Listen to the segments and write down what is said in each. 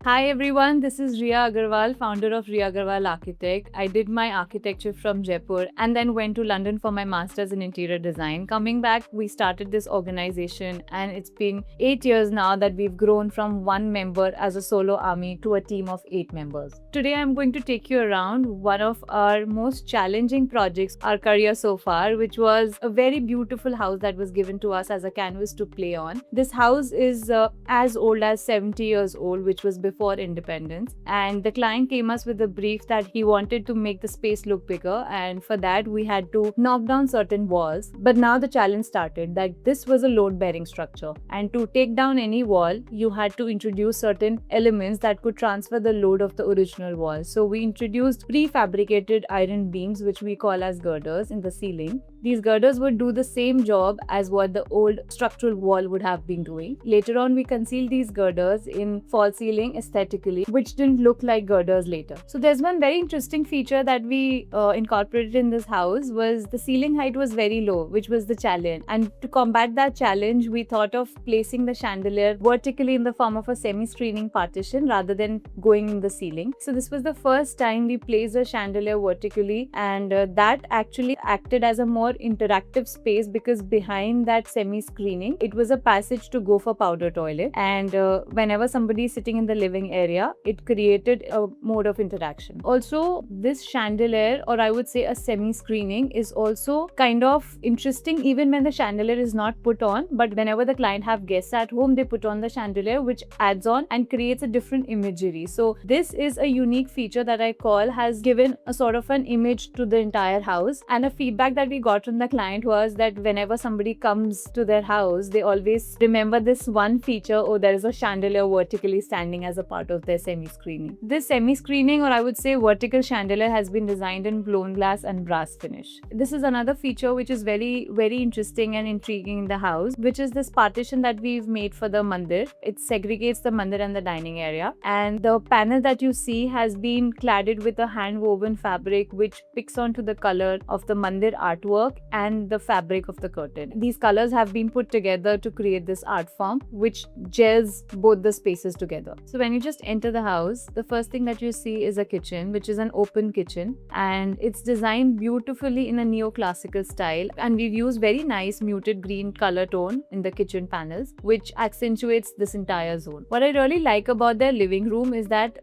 Hi everyone, this is Riya Agarwal, founder of Riya Agarwal Architect. I did my architecture from Jaipur and then went to London for my master's in interior design. Coming back, we started this organization and it's been 8 years now that we've grown from one member as a solo army to a team of 8 members. Today I'm going to take you around one of our most challenging projects, our career so far, which was a very beautiful house that was given to us as a canvas to play on. This house is as old as 70 years old, which was before independence, and the client came us with a brief that he wanted to make the space look bigger, and for that we had to knock down certain walls. But now the challenge started that this was a load bearing structure, and to take down any wall you had to introduce certain elements that could transfer the load of the original wall. So we introduced prefabricated iron beams, which we call as girders, in the ceiling. These girders would do the same job as what the old structural wall would have been doing. Later on, we concealed these girders in false ceiling aesthetically, which didn't look like girders later. So there's one very interesting feature that we incorporated in this house was the ceiling height was very low, which was the challenge. And to combat that challenge, we thought of placing the chandelier vertically in the form of a semi-screening partition rather than going in the ceiling. So this was the first time we placed a chandelier vertically, and that actually acted as a more interactive space because behind that semi-screening, it was a passage to go for powder toilet. And whenever somebody is sitting in the living area, it created a mode of interaction. Also, this chandelier, or I would say a semi-screening, is also kind of interesting even when the chandelier is not put on, but whenever the client have guests at home, they put on the chandelier, which adds on and creates a different imagery. So this is a unique feature that I call has given a sort of an image to the entire house. And a feedback that we got from the client was that whenever somebody comes to their house, they always remember this one feature, or there is a chandelier vertically standing as a part of their semi-screening. This semi-screening, or I would say vertical chandelier, has been designed in blown glass and brass finish. This is another feature which is very interesting and intriguing in the house, which is this partition that we've made for the mandir. It segregates the mandir and the dining area, and the panel that you see has been cladded with a hand-woven fabric which picks onto the color of the mandir artwork and the fabric of the curtain. These colors have been put together to create this art form which gels both the spaces together. So when you just enter the house, the first thing that you see is a kitchen, which is an open kitchen, and it's designed beautifully in a neoclassical style, and we've used very nice muted green color tone in the kitchen panels, which accentuates this entire zone. What I really like about their living room is that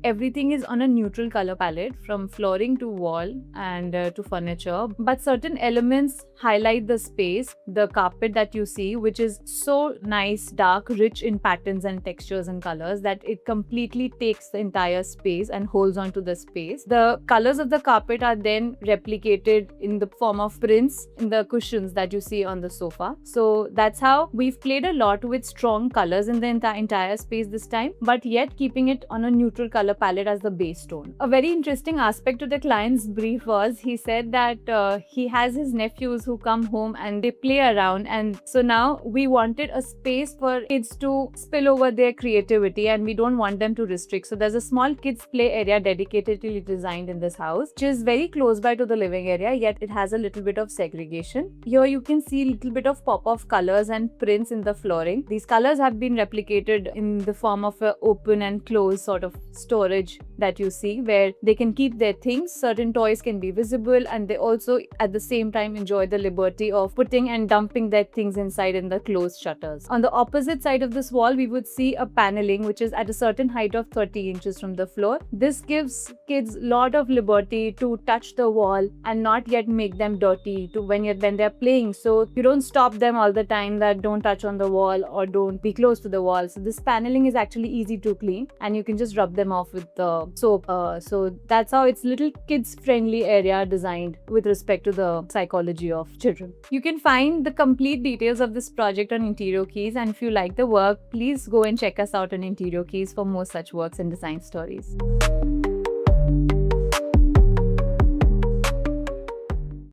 everything is on a neutral color palette, from flooring to wall and to furniture, but certain elements highlight the space. The carpet that you see, which is so nice, dark, rich in patterns and textures and colors, that it completely takes the entire space and holds on to the space. The colors of the carpet are then replicated in the form of prints in the cushions that you see on the sofa. So that's how we've played a lot with strong colors in the entire space this time, but yet keeping it on a neutral color palette as the base tone. A very interesting aspect to the client's brief was he said that he has his nephews who come home and they play around, and so now we wanted a space for kids to spill over their creativity and we don't want them to restrict. So there's a small kids play area dedicatedly designed in this house, which is very close by to the living area, yet it has a little bit of segregation. Here you can see a little bit of pop of colors and prints in the flooring. These colors have been replicated in the form of an open and closed sort of storage that you see, where they can keep their things. Certain toys can be visible, and they also at the same time enjoy the liberty of putting and dumping their things inside in the closed shutters. On the opposite side of this wall, we would see a paneling which is at a certain height of 30 inches from the floor. This gives kids a lot of liberty to touch the wall and not yet make them dirty when they're playing. So you don't stop them all the time that don't touch on the wall or don't be close to the wall. So this paneling is actually easy to clean, and you can just rub them off with the soap. So that's how it's little kids friendly area designed with respect to the psychology of children. You can find the complete details of this project on Interior Keys, and if you like the work, please go and check us out on Interior Keys for more such works and design stories.